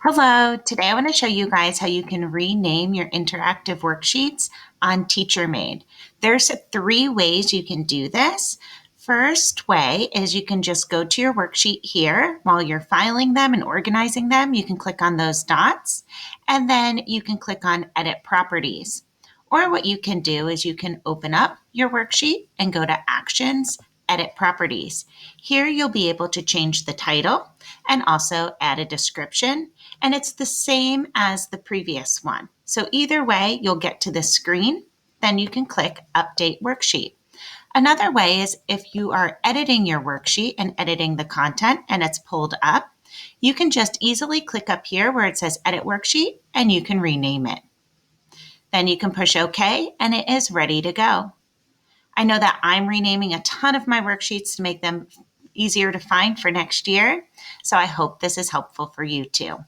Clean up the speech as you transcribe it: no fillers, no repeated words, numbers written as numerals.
Hello, today I want to show you guys how you can rename your interactive worksheets on TeacherMade. There's three ways you can do this. First way is you can just go to your worksheet here while you're filing them and organizing them. You can click on those dots and then you can click on Edit Properties. Or what you can do is you can open up your worksheet and go to Actions, Edit Properties. Here you'll be able to change the title and also add a description, and it's the same as the previous one. So either way, you'll get to this screen, then you can click Update Worksheet. Another way is if you are editing your worksheet and editing the content and it's pulled up, you can just easily click up here where it says Edit Worksheet and you can rename it. Then you can push OK and it is ready to go. I know that I'm renaming a ton of my worksheets to make them easier to find for next year, so I hope this is helpful for you too.